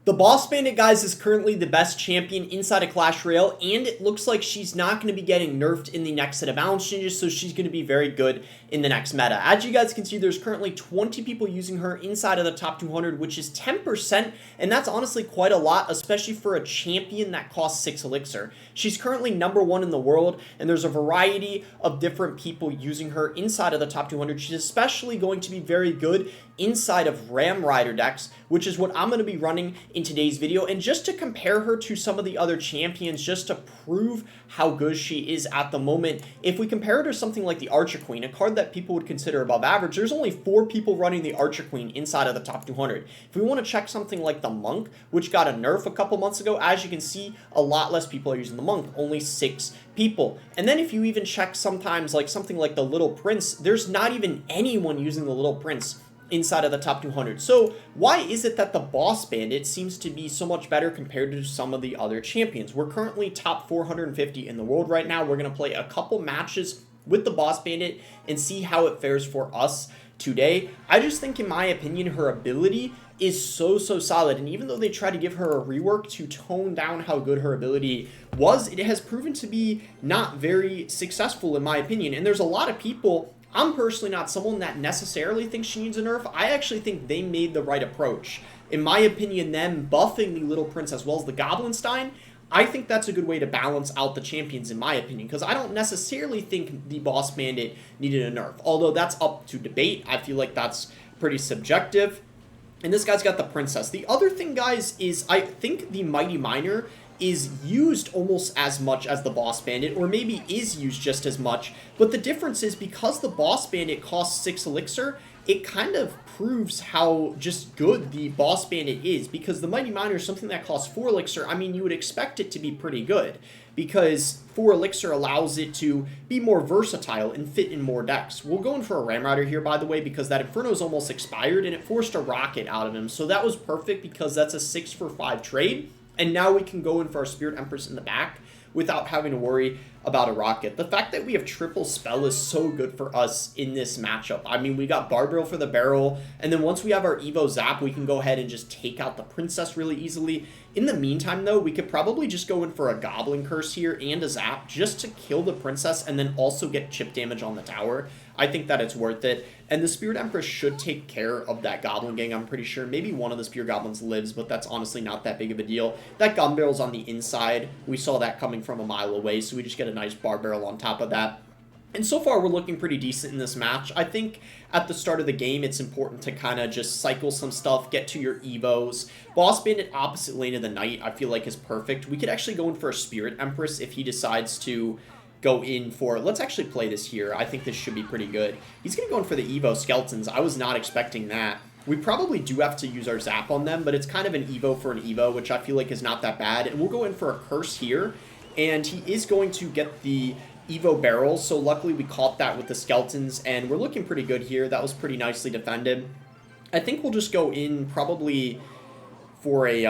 The Boss Bandit, guys, is currently the best champion inside of Clash Royale, and it looks like she's not going to be getting nerfed in the next set of balance changes, so she's going to be very good in the next meta. As you guys can see, there's currently 20 people using her inside of the top 200, which is 10%, and that's honestly quite a lot, especially for a champion that costs 6 elixir. She's currently #1 in the world, and there's a variety of different people using her inside of the top 200. She's especially going to be very good inside of Ram Rider decks, which is what I'm going to be running in today's video. And just to compare her to some of the other champions, just to prove how good she is at the moment, if we compare her to something like the Archer Queen, a card that people would consider above average, there's only 4 people running the Archer Queen inside of the top 200. If we want to check something like the Monk, which got a nerf a couple months ago, as you can see, a lot less people are using the Monk, only 6 people. And then if you even check sometimes like something like the Little Prince, there's not even anyone using the Little Prince inside of the top 200. So why is it that the Boss Bandit seems to be so much better compared to some of the other champions? We're currently top 450 in the world right now. We're going to play a couple matches with the Boss Bandit and see how it fares for us today. I just think, in my opinion, her ability is so solid, and even though they tried to give her a rework to tone down how good her ability was, it has proven to be not very successful, in my opinion. And there's a lot of people, I'm personally not someone that necessarily thinks she needs a nerf. I actually think they made the right approach. In my opinion, them buffing the Little Prince as well as the Goblinstein, I think that's a good way to balance out the champions, in my opinion, because I don't necessarily think the Boss Bandit needed a nerf. Although that's up to debate. I feel like that's pretty subjective. And this guy's got the Princess. The other thing, guys, is I think the Mighty Miner is used almost as much as the Boss Bandit, or maybe is used just as much, but the difference is because the Boss Bandit costs 6 elixir, it kind of proves how just good the Boss Bandit is, because the Mighty Miner is something that costs 4 elixir. I mean, you would expect it to be pretty good, because 4 elixir allows it to be more versatile and fit in more decks. We'll go in for a Ram Rider here, by the way, because that Inferno is almost expired, and it forced a Rocket out of him, so that was perfect because that's a 6 for 5 trade. And now we can go in for our Spirit Empress in the back without having to worry about a Rocket. The fact that we have triple spell is so good for us in this matchup. I mean, we got Barbarrel for the barrel, and then once we have our Evo Zap, we can go ahead and just take out the Princess really easily. In the meantime, though, we could probably just go in for a Goblin Curse here and a Zap just to kill the Princess and then also get chip damage on the tower. I think that it's worth it. And the Spirit Empress should take care of that Goblin gang, I'm pretty sure. Maybe one of the Spear Goblins lives, but that's honestly not that big of a deal. That Gun Barrel's on the inside. We saw that coming from a mile away, so we just get a nice Bar Barrel on top of that. And so far, we're looking pretty decent in this match. I think at the start of the game, it's important to kind of just cycle some stuff, get to your Evos. Boss Bandit opposite lane of the Knight, I feel like, is perfect. We could actually go in for a Spirit Empress if he decides to go in for... Let's actually play this here. I think this should be pretty good. He's going to go in for the Evo Skeletons. I was not expecting that. We probably do have to use our Zap on them, but it's kind of an Evo for an Evo, which I feel like is not that bad. And we'll go in for a Curse here, and he is going to get the Evo Barrel, so luckily we caught that with the Skeletons, and we're looking pretty good here. That was pretty nicely defended. I think we'll just go in probably for a...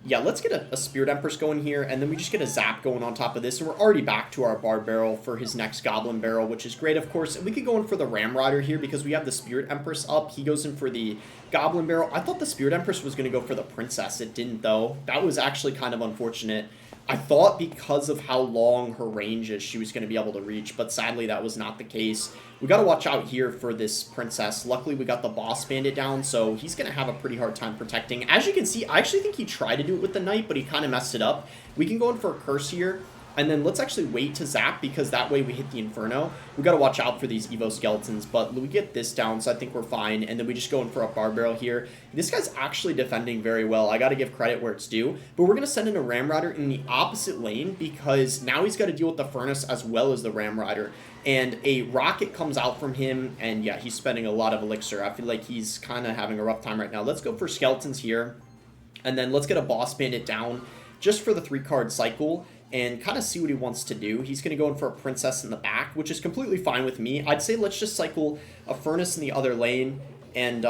yeah, let's get a Spirit Empress going here, and then we just get a Zap going on top of this, and we're already back to our Bard Barrel for his next Goblin Barrel, which is great, of course. And we could go in for the Ram Rider here because we have the Spirit Empress up. He goes in for the Goblin Barrel. I thought the Spirit Empress was going to go for the Princess. It didn't, though. That was actually kind of unfortunate. I thought because of how long her range is, she was going to be able to reach, but sadly that was not the case. We got to watch out here for this Princess. Luckily, we got the Boss Bandit down, so he's going to have a pretty hard time protecting. As you can see, I actually think he tried to do it with the Knight, but he kind of messed it up. We can go in for a Curse here, and then let's actually wait to Zap, because that way we hit the Inferno. We got to watch out for these Evo Skeletons, but we get this down, so I think we're fine, and then we just go in for a Bar Barrel here. This guy's actually defending very well. I got to give credit where it's due, but we're going to send in a Ram Rider in the opposite lane, because now he's got to deal with the Furnace as well as the Ram Rider, and a Rocket comes out from him, and yeah, he's spending a lot of elixir. I feel like he's kind of having a rough time right now. Let's go for Skeletons here, and then let's get a Boss Bandit down just for the 3-card cycle, and kind of see what he wants to do. He's going to go in for a Princess in the back, which is completely fine with me. I'd say let's just cycle a Furnace in the other lane, and,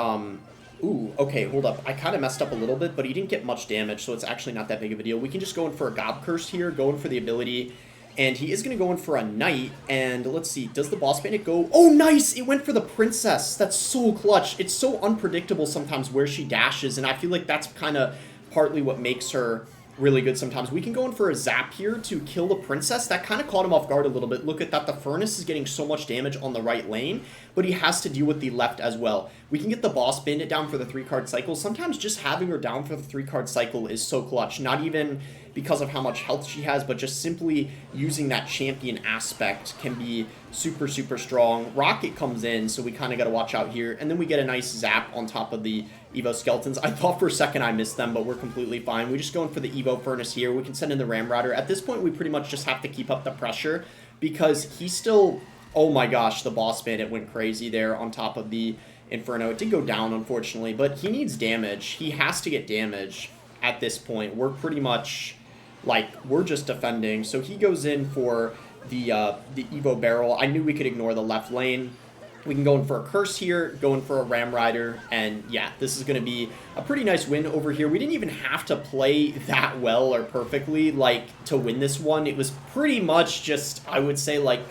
ooh, okay, hold up. I kind of messed up a little bit, but he didn't get much damage, so it's actually not that big of a deal. We can just go in for a Gob Curse here, go in for the ability, and he is going to go in for a Knight, and let's see, does the Boss Bandit go? Oh, nice! It went for the Princess! That's so clutch. It's so unpredictable sometimes where she dashes, and I feel like that's kind of partly what makes her really good sometimes. We can go in for a zap here to kill the princess. That kind of caught him off guard a little bit. Look at that. The furnace is getting so much damage on the right lane, but he has to deal with the left as well. We can get the boss bandit down for the 3-card cycle. Sometimes just having her down for the 3-card cycle is so clutch. Not even because of how much health she has, but just simply using that champion aspect can be super, super strong. Rocket comes in, so we kind of got to watch out here. And then we get a nice zap on top of the Evo skeletons. I thought for a second I missed them, but we're completely fine. We just go in for the Evo furnace here. We can send in the Ramrider. At this point, we pretty much just have to keep up the pressure because he's still... Oh my gosh, the boss bandit went crazy there on top of the Inferno. It did go down, unfortunately, but he needs damage. He has to get damage at this point. We're pretty much, like, we're just defending. So he goes in for the Evo barrel. I knew we could ignore the left lane. We can go in for a curse here, go in for a Ramrider, and yeah, this is going to be a pretty nice win over here. We didn't even have to play that well or perfectly, like, to win this one. It was pretty much just, I would say, like,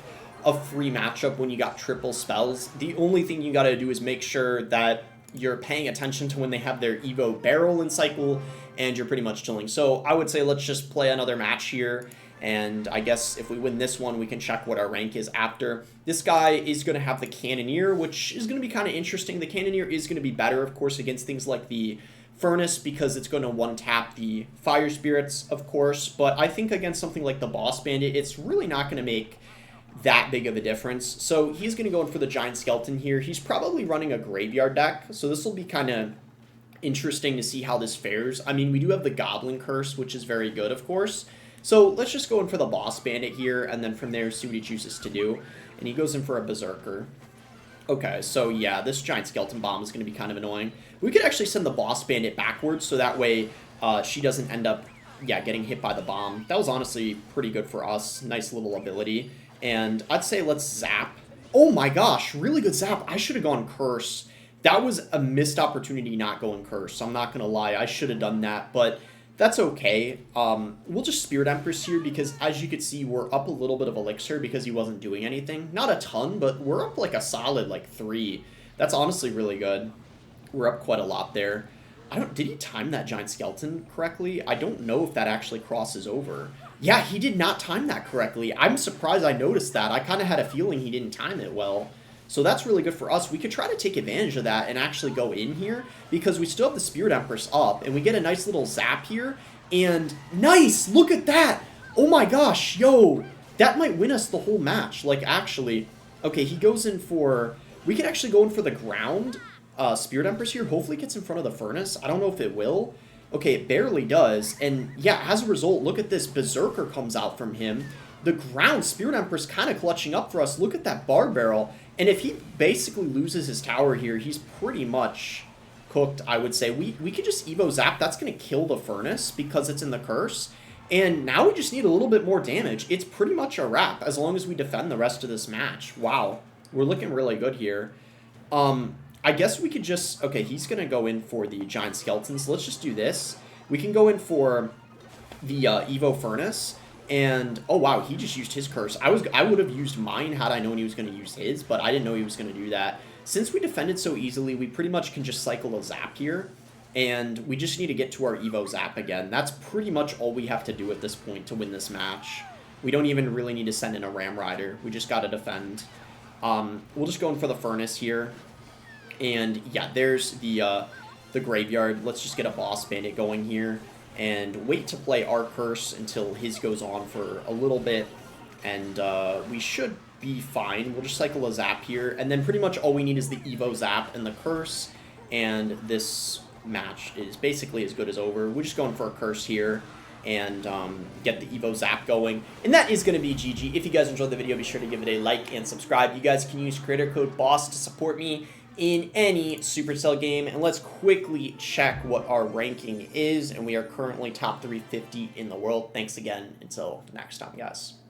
a free matchup when you got triple spells. The only thing you got to do is make sure that you're paying attention to when they have their Evo barrel in cycle, and you're pretty much chilling. So I would say let's just play another match here, and I guess if we win this one, we can check what our rank is after. This guy is going to have the Cannoneer, which is going to be kind of interesting. The Cannoneer is going to be better, of course, against things like the Furnace because it's going to one-tap the Fire Spirits, of course, but I think against something like the Boss Bandit, it's really not going to make that big of a difference. So he's going to go in for the Giant Skeleton here. He's probably running a Graveyard deck, so this will be kind of interesting to see how this fares. I mean, we do have the Goblin Curse, which is very good, of course. So let's just go in for the Boss Bandit here, and then from there see what he chooses to do. And he goes in for a Berserker. Okay, so yeah, this Giant Skeleton Bomb is going to be kind of annoying. We could actually send the Boss Bandit backwards, so that way she doesn't end up, yeah, getting hit by the bomb. That was honestly pretty good for us. Nice little ability. And I'd say let's zap. Oh my gosh, really good zap. I should have gone Curse. That was a missed opportunity not going Curse. I'm not going to lie. I should have done that, but that's okay. We'll just Spirit Empress here because, as you can see, we're up a little bit of Elixir because he wasn't doing anything. Not a ton, but we're up like a solid like 3. That's honestly really good. We're up quite a lot there. Did he time that Giant Skeleton correctly? I don't know if that actually crosses over. Yeah, he did not time that correctly. I'm surprised I noticed that. I kind of had a feeling he didn't time it well. So that's really good for us. We could try to take advantage of that and actually go in here because we still have the Spirit Empress up and we get a nice little zap here. And nice! Look at that! Oh my gosh, yo! That might win us the whole match. Like, actually, okay, he goes in for... We could actually go in for the ground Spirit Empress here. Hopefully it gets in front of the Furnace. I don't know if it will. Okay, it barely does. And yeah, as a result, look at this. Berserker comes out from him. The ground Spirit Empress kind of clutching up for us. Look at that bar barrel. And if he basically loses his tower here, he's pretty much cooked, I would say. We could just Evo Zap. That's going to kill the Furnace because it's in the Curse. And now we just need a little bit more damage. It's pretty much a wrap as long as we defend the rest of this match. Wow. We're looking really good here. I guess we could just... Okay, he's going to go in for the Giant Skeletons. Let's just do this. We can go in for the Evo Furnace. And, oh wow, he just used his curse. I would have used mine had I known he was going to use his, but I didn't know he was going to do that. Since we defended so easily, we pretty much can just cycle a Zap here. And we just need to get to our Evo Zap again. That's pretty much all we have to do at this point to win this match. We don't even really need to send in a Ramrider. We just got to defend. We'll just go in for the Furnace here. And yeah, there's the Graveyard. Let's just get a Boss Bandit going here. And wait to play our Curse until his goes on for a little bit. And we should be fine. We'll just cycle a Zap here. And then pretty much all we need is the Evo Zap and the Curse. And this match is basically as good as over. We're just going for a Curse here and get the Evo Zap going. And that is going to be GG. If you guys enjoyed the video, be sure to give it a like and subscribe. You guys can use creator code BOSS to support me in any Supercell game. And let's quickly check what our ranking is. And we are currently top 350 in the world. Thanks again. Until next time, guys.